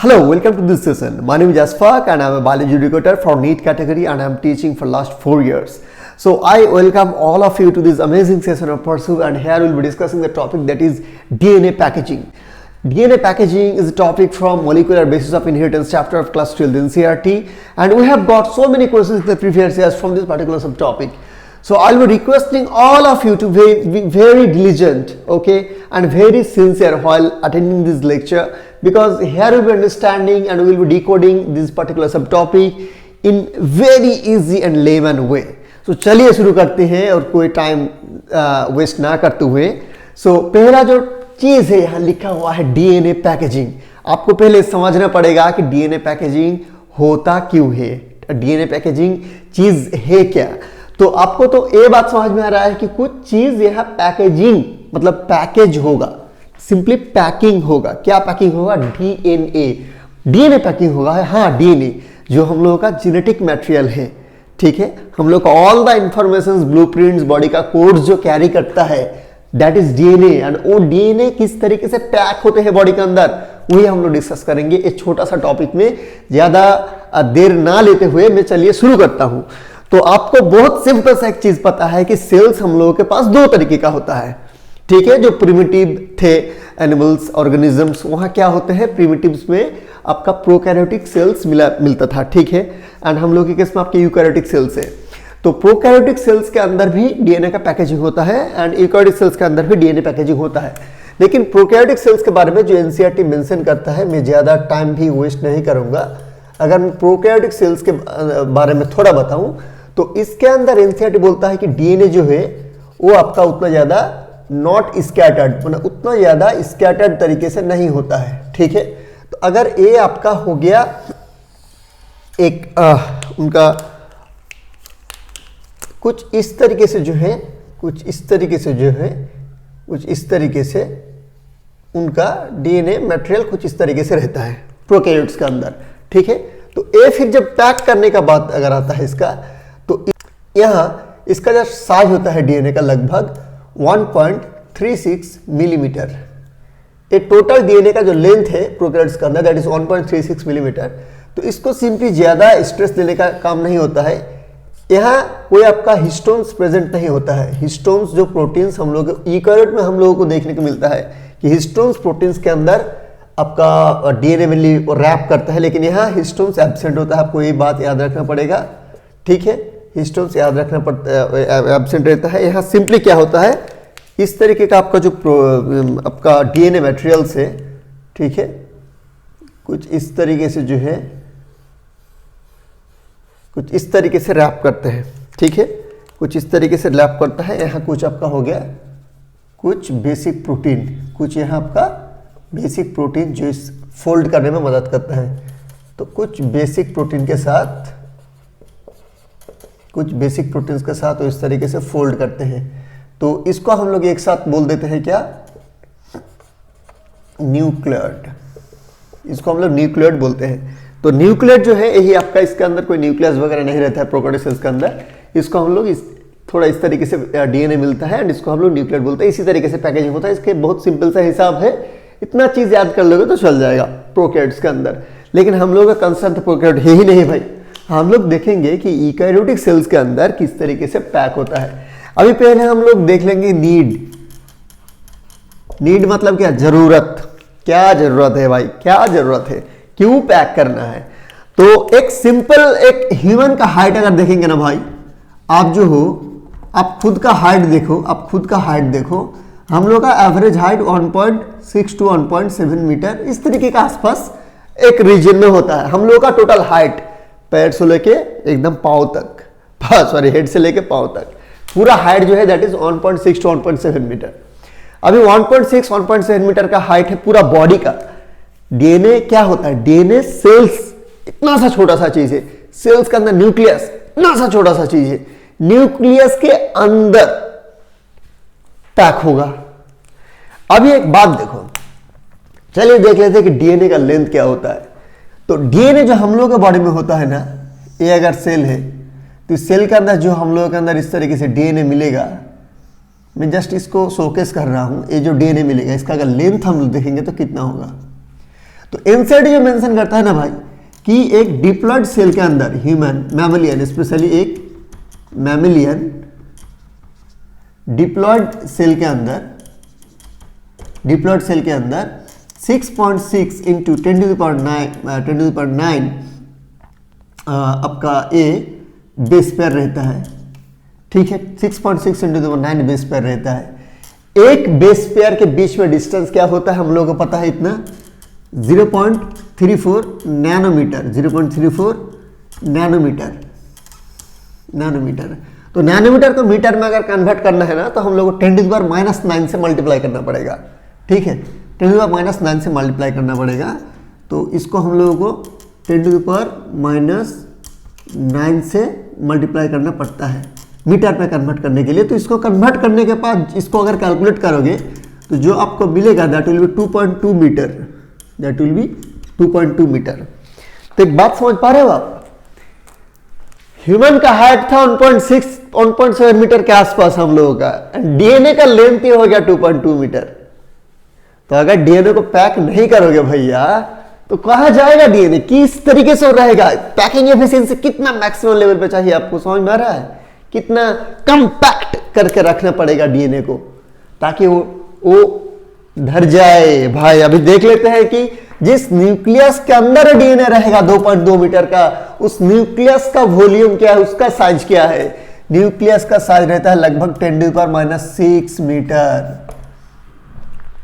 Hello, welcome to this session. My name is Asfaq and I am a biology educator for NEET category and I am teaching for last 4 years. So I welcome all of you to this amazing session of Pursue, and here we will be discussing the topic that is DNA packaging. DNA packaging is a topic from molecular basis of inheritance chapter of class 12 NCERT, and we have got so many questions in the previous years from this particular subtopic. So I'll be requesting all of you to be very diligent, okay, and very sincere while attending this lecture, because here we'll be understanding and we'll be decoding this particular subtopic in very easy and layman way. So चलिए शुरू करते हैं और कोई time waste ना करते हुए. सो पहला जो चीज़ है यहाँ लिखा हुआ है डीएनए पैकेजिंग. आपको पहले समझना पड़ेगा कि डीएनए पैकेजिंग होता क्यों है, डीएनए पैकेजिंग चीज़ है क्या. तो आपको तो ये बात समझ में आ रहा है कि कुछ चीज़ यहाँ पैकेजिंग मतलब पैकेज होगा, सिंपली पैकिंग होगा. क्या पैकिंग होगा? डीएनए. डीएनए पैकिंग होगा. हाँ, डीएनए जो हम लोगों का जेनेटिक मटेरियल है, ठीक है, हम लोग का all the information blueprints body का कोड्स जो कैरी करता है दैट इज डीएनए. एंड वो डीएनए किस तरीके से पैक होते हैं बॉडी के अंदर, वही हम लोग डिस्कस करेंगे एक छोटा सा टॉपिक में. ज्यादा देर ना लेते हुए मैं चलिए शुरू करता हूं. तो आपको बहुत सिंपल सा एक चीज पता है कि सेल्स हम लोगों के पास दो तरीके का होता है, ठीक है. जो प्रिमिटिव थे एनिमल्स ऑर्गेनिजम्स, वहां क्या होते हैं, प्रिमिटिव्स में आपका प्रोकैरियोटिक सेल्स मिलता था, ठीक है. एंड हम लोग के केस में आपके यूकैरियोटिक सेल्स है. तो प्रोकैरियोटिक सेल्स के अंदर भी डीएनए का पैकेजिंग होता है एंड यूकैरियोटिक सेल्स के अंदर भी डीएनए पैकेजिंग होता है. लेकिन प्रोकैरियोटिक सेल्स के बारे में जो एनसीईआरटी मेंशन करता है, मैं ज्यादा टाइम भी वेस्ट नहीं करूंगा. अगर मैं प्रोकैरियोटिक सेल्स के बारे में थोड़ा बताऊं तो इसके अंदर एनसीईआरटी बोलता है कि डीएनए जो है वो आपका उतना ज्यादा नॉट स्कैटर्ड, मतलब उतना ज्यादा स्कैटर्ड तरीके से नहीं होता है, ठीक है. तो अगर ये आपका हो गया एक उनका कुछ इस तरीके से जो है, कुछ इस तरीके से जो है, कुछ इस तरीके से उनका डीएनए मटेरियल कुछ इस तरीके से रहता है प्रोकैरियोट्स के अंदर, ठीक है. तो ये फिर जब पैक करने का बात अगर आता है इसका, तो यहाँ इसका जो साइज होता है डीएनए का लगभग 1.36 मिलीमीटर. ये टोटल डीएनए का जो लेंथ है प्रोकैरियोट्स का अंदर दैट इज 1.36 मिलीमीटर. तो इसको सिंपली ज्यादा स्ट्रेस देने का काम नहीं होता है. यहाँ कोई आपका हिस्टोन्स प्रेजेंट नहीं होता है. हिस्टोन्स जो प्रोटीन्स हम लोग यूकैरियोट में हम लोगों को देखने को मिलता है कि हिस्टोन्स प्रोटीन्स के अंदर आपका डीएनए में रैप करता है, लेकिन यहाँ हिस्टोन्स एब्सेंट होता है. आपको ये बात याद रखना पड़ेगा, ठीक है. हिस्टोन्स याद रखना पड़ता, एब्सेंट रहता है. यहाँ सिंपली क्या होता है, इस तरीके का आपका जो आपका डीएनए मटेरियल्स है, ठीक है, कुछ इस तरीके से जो है, कुछ इस तरीके से रैप करते हैं, ठीक है, कुछ इस तरीके से रैप करता है. यहाँ कुछ आपका हो गया कुछ बेसिक प्रोटीन, कुछ यहाँ आपका बेसिक प्रोटीन जो इस फोल्ड करने में मदद करता है. तो कुछ बेसिक प्रोटीन के साथ, कुछ बेसिक प्रोटीन्स के साथ वो इस तरीके से फोल्ड करते हैं. तो इसको हम लोग एक साथ बोल देते हैं क्या, न्यूक्लियड. इसको हम लोग न्यूक्लियड बोलते हैं. तो न्यूक्लियड जो है यही आपका, इसके अंदर कोई न्यूक्लियस वगैरह नहीं रहता है प्रोकैरियोटिक सेल्स के अंदर. इसको हम लोग थोड़ा इस तरीके से डीएनए मिलता है एंड इसको हम लोग न्यूक्लियड बोलते हैं. इसी तरीके से पैकेजिंग होता है. इसके बहुत सिंपल सा हिसाब है, इतना चीज याद कर लोगे तो चल जाएगा प्रोकैरियोट्स के अंदर. लेकिन हम लोग का कंसर्न तो प्रोकैरियोट है ही नहीं भाई. हम लोग देखेंगे कि यूकैरियोटिक सेल्स के अंदर किस तरीके से पैक होता है. अभी पहले हम लोग देख लेंगे नीड. नीड मतलब क्या, जरूरत. क्या जरूरत है भाई, क्या जरूरत है, क्यों पैक करना है. तो एक सिंपल एक ह्यूमन का हाइट अगर देखेंगे ना भाई, आप जो हो, आप खुद का हाइट देखो, आप खुद का हाइट देखो. हम लोग का एवरेज हाइट 1.6 टू 1.7 मीटर इस तरीके का आसपास एक रीजन में होता है. हम लोग का टोटल हाइट पैर से लेके एकदम पांव तक, सॉरी हेड से लेके पांव तक पूरा हाइट जो है दैट इज 1.6 टू 1.7 मीटर. अभी 1.6 1.7 मीटर का हाइट है पूरा बॉडी का. डीएनए क्या होता है, डीएनए सेल्स इतना सा छोटा सा चीज है. सेल्स के अंदर न्यूक्लियस इतना सा छोटा सा चीज है. न्यूक्लियस के अंदर पैक होगा. अभी एक बात देखो, चलिए देख लेते हैं कि डीएनए का लेंथ क्या होता है. तो डीएनए जो हम लोग के बॉडी में होता है ना, ये अगर सेल है तो इस सेल के अंदर जो हम लोगों के अंदर इस तरीके से डीएनए मिलेगा, मैं जस्ट इसको शोकेस कर रहा हूं. ये जो डीएनए मिलेगा इसका अगर लेंथ हम लोग देखेंगे तो कितना होगा, तो एनसीईआरटी जो मेंशन करता है ना भाई कि एक डिप्लॉयड सेल के अंदर ह्यूमन मैमेलियन, स्पेशली एक मैमेलियन डिप्लॉयड सेल के अंदर 6.6 इंटू 10⁻9 आपका ए बेस पेयर रहता है। ठीक है, 6.6 इंटू 9 बेस पेयर रहता है। एक बेस पेयर के बीच में डिस्टेंस क्या होता है हम लोगों को पता है, इतना 0.34 नैनोमीटर, 0.34 नैनोमीटर। तो नैनोमीटर को मीटर में अगर कन्वर्ट करना है ना तो हम लोग को 10⁻⁹ से मल्टीप्लाई करना पड़ेगा। ठीक है, 10⁻⁹ से मल्टीप्लाई करना पड़ेगा। तो इसको हम लोगों को 10⁻⁹ से मल्टीप्लाई करना पड़ता है मीटर पे कन्वर्ट करने के लिए। तो इसको कन्वर्ट करने के बाद इसको अगर कैलकुलेट करोगे तो जो आपको मिलेगा that will be 2.2 metre, that will be 2.2 metre. तो एक बात समझ पा रहे हो आप, ह्यूमन का हाइट था 1.7 मीटर के आसपास हम लोगों का, डीएनए का लेंथ ही हो गया 2.2 मीटर। तो अगर डीएनए को पैक नहीं करोगे भैया तो कहां जाएगा डीएनए, किस तरीके से रहेगा, पैकिंग एफिशिएंसी कितना मैक्सिमम लेवल पे चाहिए, आपको समझ में आ रहा है, कितना कंपैक्ट करके रखना पड़ेगा डीएनए को ताकि वो धर जाए। भाई अभी देख लेते हैं कि जिस न्यूक्लियस के अंदर डीएनए रहेगा 2.2 मीटर का, उस न्यूक्लियस का वॉल्यूम क्या है, उसका साइज क्या है। न्यूक्लियस का साइज रहता है लगभग 10⁻⁶ मीटर।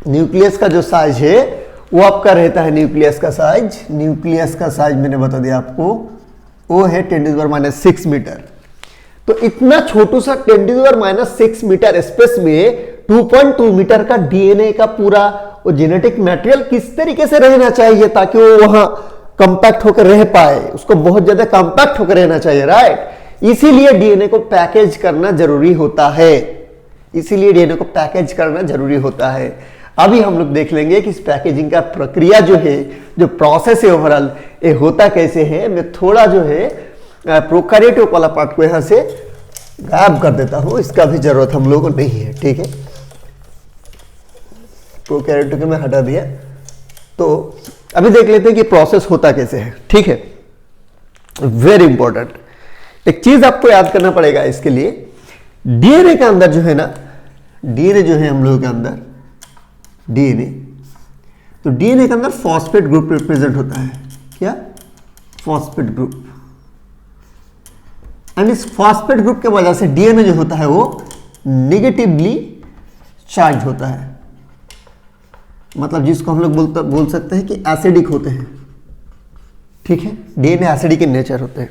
न्यूक्लियस का जो साइज है वो आपका रहता है, न्यूक्लियस का साइज मैंने बता दिया आपको, वो है 10⁻⁶ मीटर। तो इतना छोटू सा 10⁻⁶ मीटर स्पेस में 2.2 मीटर का डीएनए का पूरा वो जेनेटिक मटेरियल किस तरीके से रहना चाहिए ताकि वो वहां कंपैक्ट होकर रह पाए, उसको बहुत ज्यादा कंपैक्ट होकर रहना चाहिए, राइट। इसीलिए डीएनए को पैकेज करना जरूरी होता है। अभी हम लोग देख लेंगे कि इस पैकेजिंग का प्रक्रिया जो है, जो प्रोसेस है ओवरऑल, ये होता कैसे है। मैं थोड़ा जो है प्रोकैरियोटिक वाला पार्ट को यहां से गायब कर देता हूं, इसका भी जरूरत हम लोगों को नहीं है। ठीक है, प्रोकैरियोटिक में हटा दिया। तो अभी देख लेते हैं कि प्रोसेस होता कैसे है। ठीक है, वेरी इंपॉर्टेंट एक चीज आपको याद करना पड़ेगा इसके लिए। डीएनए के अंदर जो है ना, डीएनए जो है हम लोगों के अंदर डीएनए, तो डीएनए के अंदर फॉस्फेट ग्रुप रिप्रेजेंट होता है। क्या? Phosphate group. एंड इस फॉस्फेट ग्रुप के वजह से डीएनए जो होता है वो नेगेटिवली चार्ज होता है, मतलब जिसको हम लोग बोल सकते हैं कि एसिडिक होते हैं। ठीक है, डीएनए एसिडिक इन नेचर होते हैं।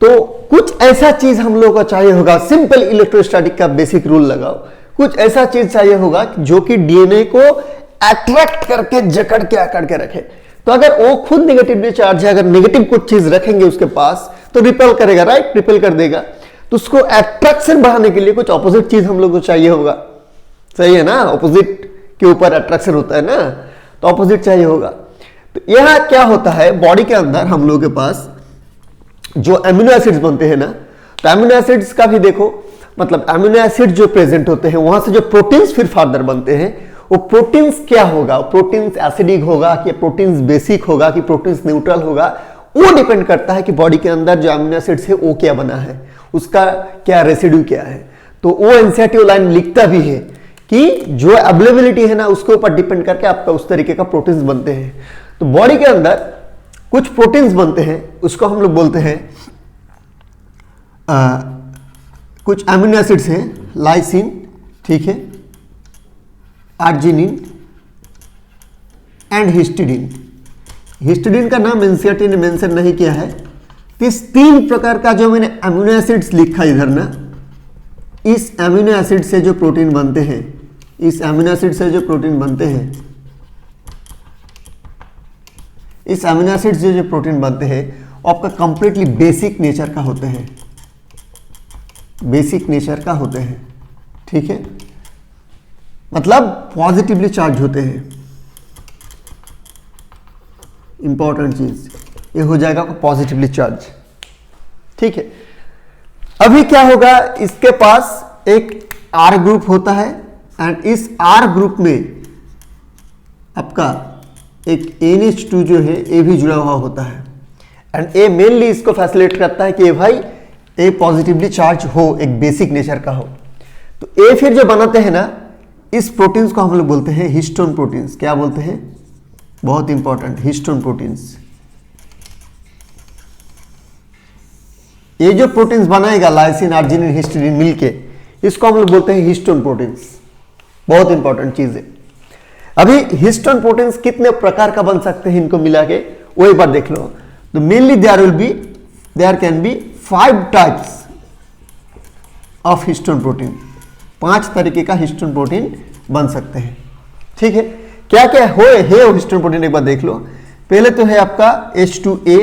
तो कुछ ऐसा चीज हम लोगों को चाहिए होगा, सिंपल इलेक्ट्रोस्टैटिक का बेसिक रूल लगाओ, कुछ ऐसा चीज चाहिए होगा जो कि डीएनए को अट्रैक्ट करके जकड़ के आकर के रखे। तो अगर वो खुद नेगेटिवली चार्ज है, अगर नेगेटिव कुछ चीज रखेंगे उसके पास तो रिपेल करेगा, राइट, रिपेल कर देगा। तो उसको अट्रैक्शन बढ़ाने के लिए कुछ ऑपोजिट चीज हम लोग को चाहिए होगा, सही है ना, ऑपोजिट के ऊपर अट्रैक्शन होता है ना, तो ऑपोजिट चाहिए होगा। तो यह क्या होता है, बॉडी के अंदर हम लोगों के पास जो एमिनो एसिड्स बनते हैं ना, तो एमिनो एसिड्स का भी देखो, मतलब एमिनो एसिड जो प्रेजेंट होते हैं वहां से जो प्रोटीन्स फिर फार्दर बनते हैं, वो प्रोटीन्स क्या होगा, प्रोटीन्स एसिडिक होगा कि प्रोटीन्स बेसिक होगा कि प्रोटीन्स न्यूट्रल होगा, वो डिपेंड करता है कि बॉडी के अंदर जो एमिनो एसिड्स है वो क्या बना है, उसका क्या रेसिड्यू क्या है। तो वो एनसीईआरटी लाइन लिखता भी है कि जो अवेलेबिलिटी है ना उसके ऊपर डिपेंड करके आपका उस तरीके का प्रोटीन्स बनते हैं। तो बॉडी के अंदर कुछ प्रोटीन्स बनते हैं, उसको हम लोग बोलते हैं कुछ अमीनो एसिड्स हैं, लाइसिन, ठीक है, आर्जिनिन एंड हिस्टिडीन। हिस्टिडीन का नाम एनसीईआरटी ने मेंशन नहीं किया है। तो इस 3 प्रकार का जो मैंने अमीनो एसिड्स लिखा इधर ना, इस अमीनो एसिड से जो प्रोटीन बनते हैं, इस अमीनो एसिड से जो प्रोटीन बनते हैं, इस अमीनो एसिड से जो प्रोटीन बनते हैं वो आपका कंप्लीटली बेसिक नेचर का होते हैं, बेसिक नेचर का होते हैं। ठीक है, मतलब पॉजिटिवली चार्ज होते हैं। इंपॉर्टेंट चीज ये हो जाएगा पॉजिटिवली चार्ज। ठीक है, अभी क्या होगा, इसके पास एक आर ग्रुप होता है एंड इस आर ग्रुप में आपका एक NH2 जो है ए भी जुड़ा हुआ होता है एंड ए मेनली इसको फैसिलिटेट करता है कि भाई ए पॉजिटिवली चार्ज हो, एक बेसिक नेचर का हो। तो ए फिर जो बनाते हैं ना, इस प्रोटीन्स को हम लोग बोलते हैं हिस्टोन प्रोटीन्स। क्या बोलते हैं? बहुत इंपॉर्टेंट, हिस्टोन प्रोटीन्स। ये जो प्रोटीन्स बनाएगा लाइसिन, आर्जिनिन, हिस्टीडीन मिलके, इसको हम लोग बोलते हैं हिस्टोन प्रोटीन्स। बहुत इंपॉर्टेंट चीज है। अभी हिस्टोन प्रोटीन्स कितने प्रकार का बन सकते हैं इनको मिला के, वो एक बार देख लो। तो mainly there can be 5 types of histone protein. 5 तरीके का हिस्टोन प्रोटीन बन सकते हैं। ठीक है, क्या क्या है हिस्टोन प्रोटीन एक बार देख लो। पहले तो है आपका H2A,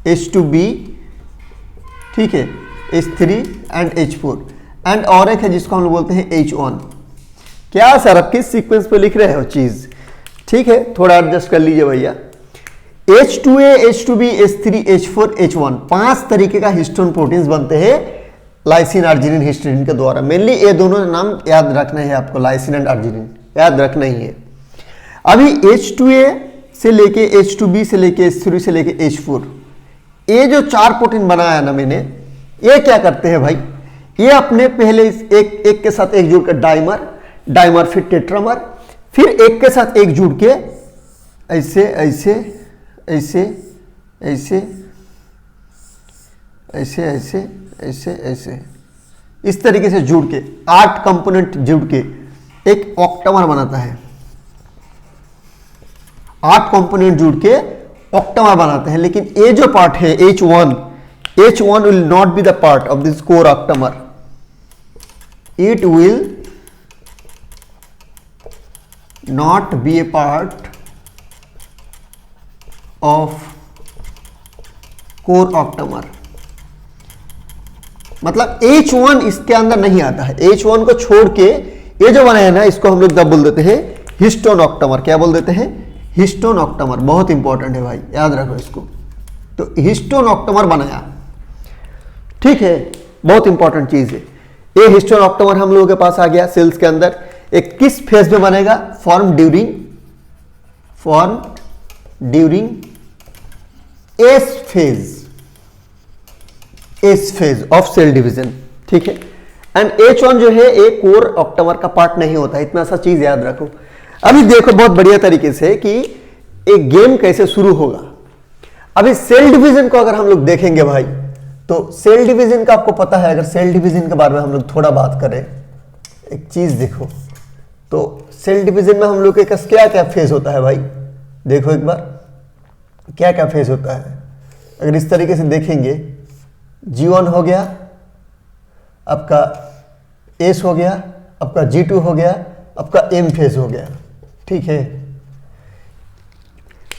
H2B, ठीक है, H3 एंड H4 एंड और एक है जिसको हम लोग बोलते हैं H1। क्या सर आप किस सीक्वेंस पे लिख रहे हो चीज? ठीक है, थोड़ा एडजस्ट कर लीजिए भैया। H2A, H2B, H3, H4, H1, 5 तरीके का हिस्टोन प्रोटीन्स बनते हैं लाइसिन, आर्जिनिन, हिस्टीडीन के द्वारा। मेनली ये दोनों नाम याद रखना है आपको, लाइसिन एंड आर्जिनिन याद रखना ही है। अभी H2A से लेके H2B से लेके H3 से लेके H4, ये जो 4 प्रोटीन बनाया ना मैंने, ये क्या करते हैं भाई? ये अपने पहले एक के साथ एक जुड़ कर डाइमर फिर टेट्रामर, फिर एक के साथ एक जुड़ के ऐसे ऐसे ऐसे ऐसे ऐसे ऐसे ऐसे ऐसे इस तरीके से जुड़ के 8 कंपोनेंट जुड़ के एक ऑक्टामर बनाता है। 8 कंपोनेंट जुड़ के ऑक्टामर बनाते हैं। लेकिन ये जो पार्ट है H1 will not be the part of this core octamer. It will not be a part of core octamer। मतलब H1 इसके अंदर नहीं आता है। H1 को छोड़ के ये जो बनाया ना, इसको हम लोग तब बोल देते हैं हिस्टोन ऑक्टामर। क्या बोल देते हैं? Histone octamer. बहुत इंपॉर्टेंट है भाई, याद रखो इसको। तो हिस्टोन ऑक्टामर बनाया, ठीक है, बहुत इंपॉर्टेंट चीज है। ये हिस्टोन ऑक्टामर हम लोगों के पास आ गया सेल्स के अंदर। एक किस फेज में बनेगा? Form during S phase of cell division, ठीक है। एंड H1 जो है एक कोर ऑक्टामर का पार्ट नहीं होता, इतना सा चीज याद रखो। अभी देखो बहुत बढ़िया तरीके से कि एक गेम कैसे शुरू होगा। अभी सेल डिवीजन को अगर हम लोग देखेंगे भाई, तो सेल डिवीजन का आपको पता है। अगर सेल डिवीजन के बारे में हम लोग थोड़ा बात करें, एक चीज देखो, तो सेल डिवीजन में हम लोग के क्या क्या फेज होता है भाई? देखो एक बार क्या क्या फेज होता है। अगर इस तरीके से देखेंगे, G1 हो गया, आपका S हो गया, आपका G2 हो गया, आपका M फेज हो गया, ठीक है।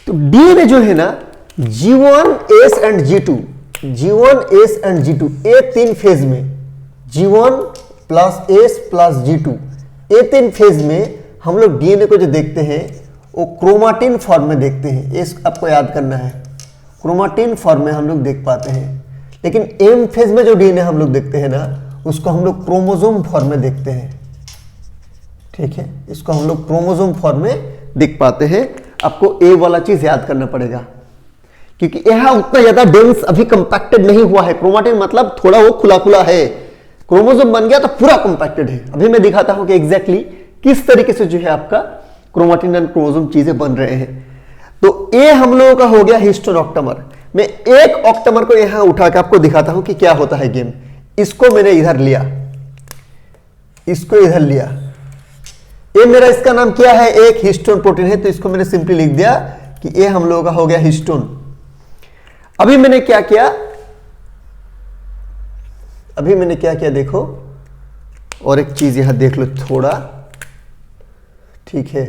तो डीएनए जो है ना, G1, S and G2, G1, S and G2, ये 3 फेज में, G1 plus S plus G2, ये 3 फेज में हम लोग डीएनए को जो देखते हैं वो क्रोमाटिन फॉर्म में देखते हैं। ये आपको याद करना है, क्रोमाटिन फॉर्म में हम लोग देख पाते हैं। लेकिन एम फेज में जो डीएनए हम लोग देखते हैं ना, उसको हम लोग क्रोमोसोम फॉर्म में देखते हैं, ठीक है। इसको हम लोग क्रोमोसोम फॉर्म में देख पाते हैं। आपको ए वाला चीज याद करना पड़ेगा, क्योंकि यह उतना ज्यादा डेंस अभी कंपैक्टेड नहीं हुआ है। क्रोमाटिन मतलब थोड़ा वो खुला खुला है, क्रोमोसोम बन गया तो पूरा कंपैक्टेड है। अभी मैं दिखाता हूं कि एग्जैक्टली किस तरीके से जो है आपका क्रोमाटिन एंड क्रोमोसोम चीजें बन रहे हैं। तो ये हम लोगों का हो गया हिस्टोन ऑक्टामर। मैं एक ऑक्टामर को यहां उठा के आपको दिखाता हूं कि क्या होता है गेम। इसको मैंने इधर लिया, इसको इधर लिया, ये मेरा इसका नाम क्या है? एक हिस्टोन प्रोटीन है, तो इसको मैंने सिंपली लिख दिया कि ये हम लोगों का हो गया हिस्टोन। अभी मैंने क्या किया, देखो, और एक चीज यहां देख लो थोड़ा, ठीक है।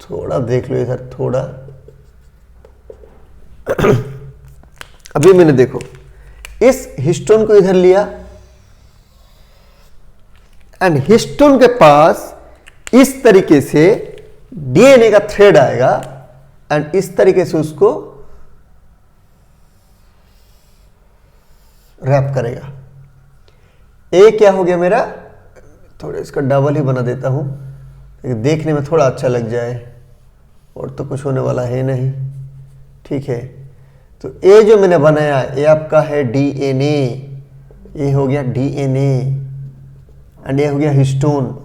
थोड़ा देख लो इधर थोड़ा। अभी मैंने देखो इस हिस्टोन को इधर लिया एंड हिस्टोन के पास इस तरीके से डीएनए का थ्रेड आएगा एंड इस तरीके से उसको रैप करेगा। ए क्या हो गया मेरा, थोड़ा इसका डबल ही बना देता हूँ देखने में थोड़ा अच्छा लग जाए, और तो कुछ होने वाला है नहीं, ठीक है। तो ए जो मैंने बनाया ये आपका है डीएनए, ये हो गया डीएनए एंड ये हो गया हिस्टोन।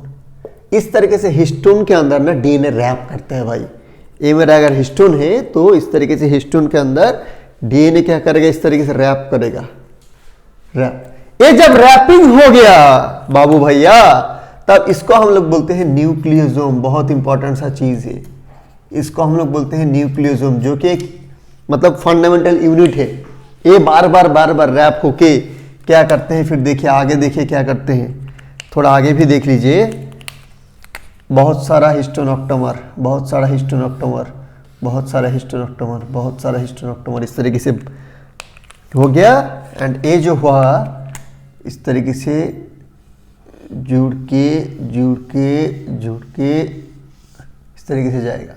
इस तरीके से हिस्टोन के अंदर ना डीएनए रैप करते हैं भाई। ये मेरा अगर हिस्टोन है तो इस तरीके से हिस्टोन के अंदर डीएनए क्या करेगा, इस तरीके से रैप करेगा, रैप। ये जब रैपिंग हो गया बाबू भैया, तब इसको हम लोग बोलते हैं न्यूक्लियोसोम। बहुत इंपॉर्टेंट सा चीज है, इसको हम लोग बोलते हैं न्यूक्लियोसोम, जो कि एक मतलब फंडामेंटल यूनिट है। ये बार बार रैप होके क्या करते हैं, फिर देखिए आगे देखिए क्या करते हैं, थोड़ा आगे भी देख लीजिए। बहुत सारा हिस्टोनॉक्टोमर, बहुत सारा हिस्टोनॉक्टोमर, बहुत सारा हिस्टोनॉक्टोमर, बहुत सारा हिस्टोनॉक्टोमर, इस तरीके से हो गया। एंड ये जो हुआ इस तरीके से जुड़ के इस तरीके से जाएगा।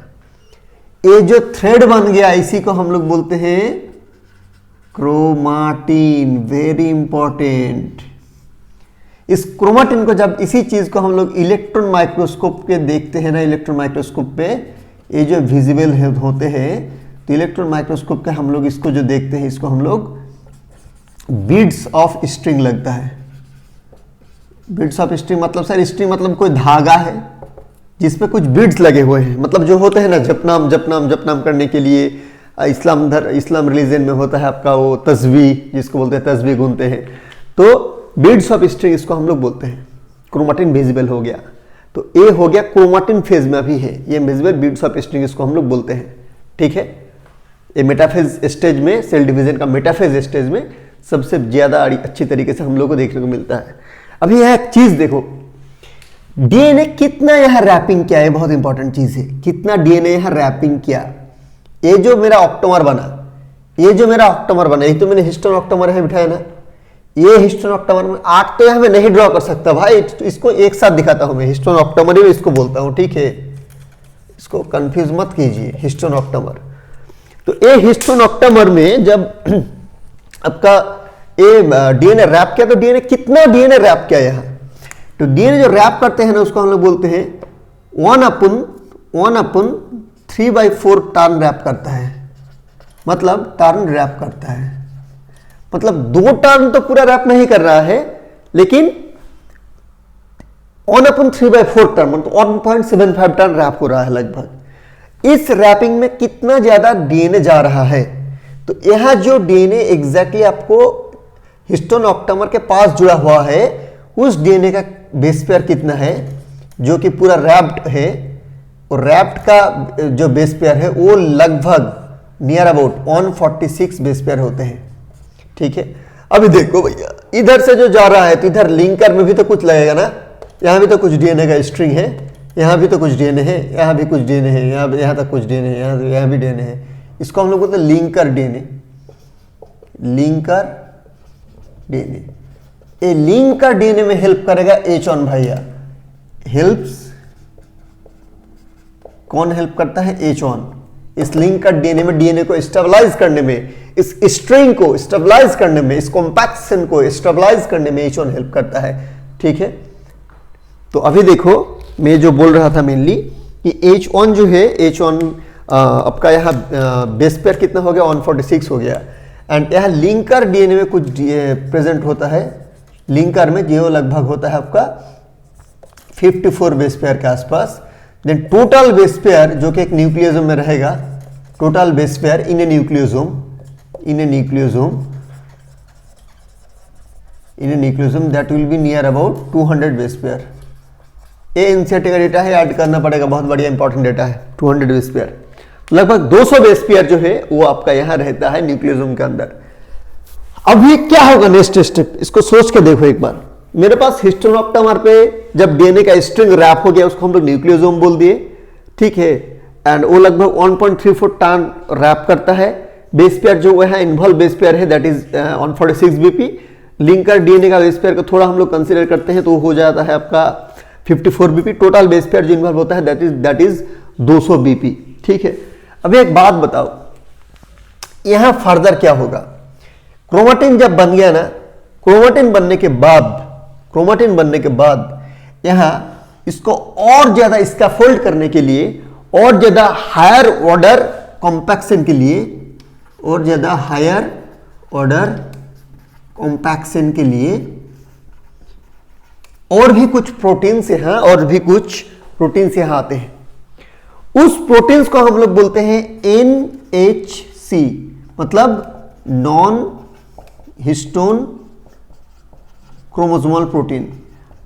ये जो थ्रेड बन गया इसी को हम लोग बोलते हैं क्रोमाटिन। Very important. इस क्रोमाटिन को जब इसी चीज को हम लोग इलेक्ट्रॉन माइक्रोस्कोप के देखते हैं ना, इलेक्ट्रॉन माइक्रोस्कोप पे ये जो विजिबल होते हैं, तो इलेक्ट्रॉन माइक्रोस्कोप के हम लोग इसको जो देखते हैं इसको हम लोग बीड्स ऑफ स्ट्रिंग लगता है। बीड्स ऑफ स्ट्रिंग मतलब सर, स्ट्रिंग मतलब कोई धागा है जिसपे कुछ बीड्स लगे हुए हैं, मतलब जो होते हैं ना जपनाम करने के लिए इस्लाम रिलीजन में होता है आपका वो तस्बीह, जिसको बोलते हैं तस्बीह गुनते हैं, तो बीड्स ऑफ स्ट्रिंग इसको हम लोग बोलते हैं। क्रोमाटिन विजिबल हो गया, तो ये हो गया क्रोमाटिन फेज में अभी है, ये विजिबल बीड्स ऑफ स्ट्रिंग इसको हम लोग बोलते हैं, ठीक है। ये मेटाफेज स्टेज में, सेल डिवीजन का मेटाफेज स्टेज में सबसे ज्यादा अच्छी तरीके से हम लोग को देखने को मिलता है। अभी यह एक चीज देखो, डीएनए कितना यहां रैपिंग किया है, बहुत इंपॉर्टेंट चीज है, कितना डीएनए यहां रैपिंग किया। ये जो मेरा ऑक्टोमर बना, ये तो मैंने हिस्टोन ऑक्टोमर है बिठाया ना, ये हिस्टोन ऑक्टोमर में 8 तो यहां मैं नहीं ड्रॉ कर सकता भाई, तो इसको एक साथ दिखाता हूं मैं, हिस्टोन ऑक्टोमर ही इसको बोलता हूं, ठीक है। इसको कंफ्यूज मत कीजिए, हिस्टोन ऑक्टोमर। तो ये हिस्टोन ऑक्टोमर में जब आपका ये डीएनए रैप किया, तो डीएनए कितना डीएनए रैप किया यहां, तो डीएनए जो रैप करते हैं ना उसको हम लोग बोलते हैं 1/3/4 टर्न रैप करता है, मतलब टर्न रैप करता है, मतलब 2 टर्न तो पूरा रैप नहीं कर रहा है, लेकिन 1/3/4 टर्न मतलब 1.75 टर्न रैप हो रहा है लगभग। इस रैपिंग में कितना ज्यादा डीएनए जा रहा है, तो यहां जो डीएनए एग्जैक्टली आपको हिस्टोन ऑक्टोमर के पास जुड़ा हुआ है, उस डीएनए का बेस पेयर कितना है जो कि पूरा रैप्ड है, और रैप्ड का जो बेस पेयर है वो लगभग नियर अबाउट 146 बेस पेयर होते हैं, ठीक है। अभी देखो भैया, इधर से जो जा रहा है तो इधर लिंकर में भी तो कुछ लगेगा ना, यहां भी तो कुछ डीएनए का स्ट्रिंग है, यहां भी तो कुछ डीएनए है, यहां भी कुछ डीएनए है, यहां तक कुछ डीएनए है, यहां भी डीएनए है। इसको हम लोग बोलते हैं लिंकर डीएनए, लिंकर डीएनए। ये लिंकर डीएनए में हेल्प करेगा H1 भैया, हेल्प्स, कौन हेल्प करता है, H1। इस लिंकर डीएनए में डीएनए को स्टेबलाइज करने में, इस स्ट्रिंग को स्टेबलाइज करने में, इस कॉम्पैक्शन को स्टेबलाइज करने में H1 हेल्प करता है, ठीक है। तो अभी देखो मैं जो बोल रहा था मेनली कि H1 जो है, H1 आपका यहाँ बेस पेयर कितना हो गया, 146 हो गया। एंड यहाँ लिंकर डीएनए में कुछ प्रेजेंट होता है, लिंकर में जो लगभग होता है आपका 54 बेस पेयर के आसपास। देन टोटल बेस पेयर जो कि एक न्यूक्लियोसोम में रहेगा, total base pair in A nucleosome that will be near about 200 base pair. ये एनसीईआरटी का डेटा है, ऐड करना पड़ेगा, बहुत बढ़िया इंपॉर्टेंट डेटा है। 200 बेस पेयर, लगभग 200 बेस पेयर जो है वो आपका यहां रहता है न्यूक्लियोसोम के अंदर। अभी क्या होगा नेक्स्ट स्टेप, इसको सोच के देखो एक बार। मेरे पास हिस्टोन ऑक्टोमर पे जब डीएनए का स्ट्रिंग रैप हो गया, उसको हम लोग न्यूक्लियोसोम बोल दिए, ठीक है। एंड वो लगभग 1.34 टर्न रैप करता है। बेस पेयर जो है इन्वॉल्व बेस पेयर है, that is 146 BP. Linker DNA का बेस पेयर को थोड़ा हम लोग कंसिडर करते हैं तो हो जाता है आपका 54 बीपी। टोटल बेस पेयर जो इन्वॉल्व होता है दैट इज 200 बीपी, ठीक है। अभी एक बात बताओ, यहां फर्दर क्या होगा, क्रोमाटिन जब बन गया ना, क्रोमेटिन बनने के बाद यहाँ इसको और ज्यादा स्कैफोल्ड करने के लिए, और ज्यादा हायर ऑर्डर कॉम्पैक्शन के लिए, और ज्यादा हायर ऑर्डर कॉम्पैक्शन के लिए और भी कुछ प्रोटीन्स यहां आते हैं। उस प्रोटीन्स को हम लोग बोलते हैं NHC, मतलब नॉन हिस्टोन क्रोमोसोमल प्रोटीन।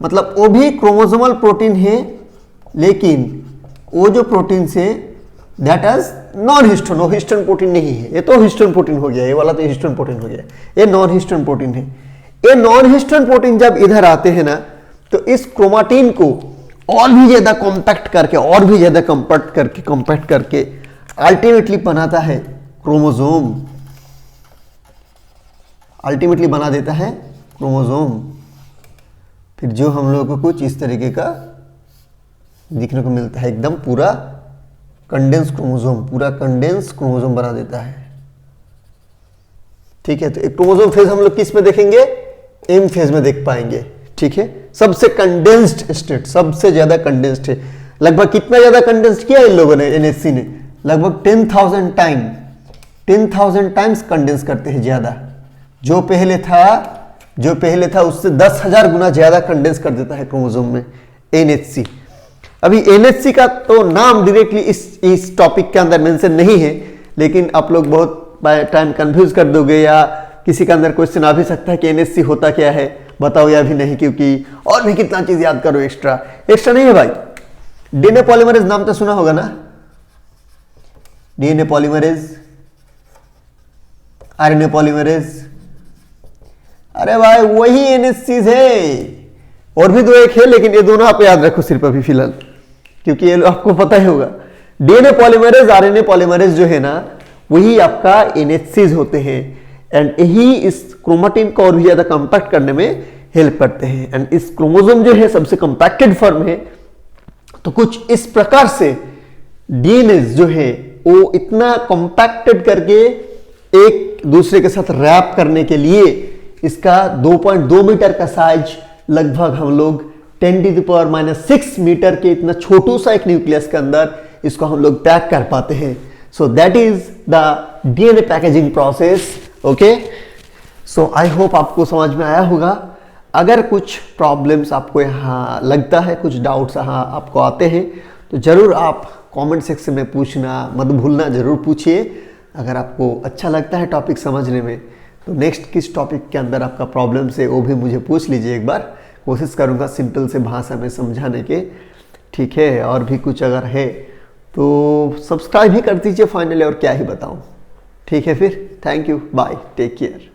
मतलब वो भी क्रोमोसोमल प्रोटीन है, लेकिन वो जो प्रोटीन है दैट इज नॉन हिस्टोन, वो हिस्टोन प्रोटीन नहीं है। ये तो हिस्टोन प्रोटीन हो गया, ये वाला तो हिस्टोन प्रोटीन हो गया, ये नॉन हिस्टोन प्रोटीन है। ये नॉन हिस्टोन प्रोटीन जब इधर आते हैं ना, तो इस क्रोमाटिन को और भी ज्यादा कॉम्पैक्ट करके अल्टीमेटली बनाता है क्रोमोसोम, अल्टीमेटली बना देता है क्रोमोसोम। फिर जो हम लोगों को कुछ इस तरीके का दिखने को मिलता है, एकदम पूरा कंडेंस क्रोमोसोम बना देता है। ठीक है, तो एक क्रोमोसोम फेज हम लोग किस में देखेंगे? एम फेज में देख पाएंगे। ठीक है, सबसे कंडेंस्ड स्टेट, सबसे ज्यादा कंडेंस्ड है। लगभग कितना ज्यादा कंडेंस्ड किया इन लोगों ने, एनएचसी ने? लगभग 10,000 टाइम्स कंडेंस करते हैं ज्यादा। जो पहले था उससे 10,000 गुना ज्यादा कंडेंस कर देता है क्रोमोसोम में एनएचसी। अभी एनएचसी का तो नाम डायरेक्टली इस टॉपिक के अंदर मेंशन नहीं है, लेकिन आप लोग बहुत टाइम कंफ्यूज कर दोगे, या किसी के अंदर क्वेश्चन आ भी सकता है कि एनएचसी होता क्या है, बताओ या भी नहीं, क्योंकि और भी कितना चीज याद करो एक्स्ट्रा नहीं है भाई। डीएनए पॉलीमरेज नाम तो सुना होगा ना, डीएनए पॉलीमरेज, आरएनए पॉलीमरेज। अरे भाई वही एनएचसी है, और भी दो एक है, लेकिन ये दोनों आप याद रखो सिर्फ अभी फिलहाल, क्योंकि ये आपको पता ही होगा। डीएनए पॉलीमरेज, आरएनए पॉलीमरेज जो है ना, वही आपका एनएचसीज होते हैं, एंड यही इस क्रोमेटिन को और भी ज्यादा कंपैक्ट करने में हेल्प करते हैं। एंड इस क्रोमोसोम जो है सबसे कंपैक्टेड फॉर्म है, तो कुछ इस प्रकार से डीएनए जो है वो इतना कंपैक्टेड करके एक दूसरे के साथ रैप करने के लिए इसका 2.2 मीटर का साइज, लगभग हम लोग 10⁻⁻⁶ मीटर के इतना छोटू सा एक न्यूक्लियस के अंदर इसको हम लोग पैक कर पाते हैं। So that is the DNA packaging process. Okay, so I hope आपको समझ में आया होगा। अगर कुछ प्रॉब्लम्स आपको यहाँ लगता है, कुछ डाउट्स यहाँ आपको आते हैं, तो जरूर आप कमेंट सेक्शन में पूछना मत भूलना, जरूर पूछिए। अगर आपको अच्छा लगता है टॉपिक समझने में, तो नेक्स्ट किस टॉपिक के अंदर आपका प्रॉब्लम है वो भी मुझे पूछ लीजिए एक बार, कोशिश करूँगा सिंपल से भाषा में समझाने के। ठीक है, और भी कुछ अगर है तो सब्सक्राइब ही कर दीजिए फाइनली, और क्या ही बताऊँ। ठीक है, फिर thank you, bye, take care.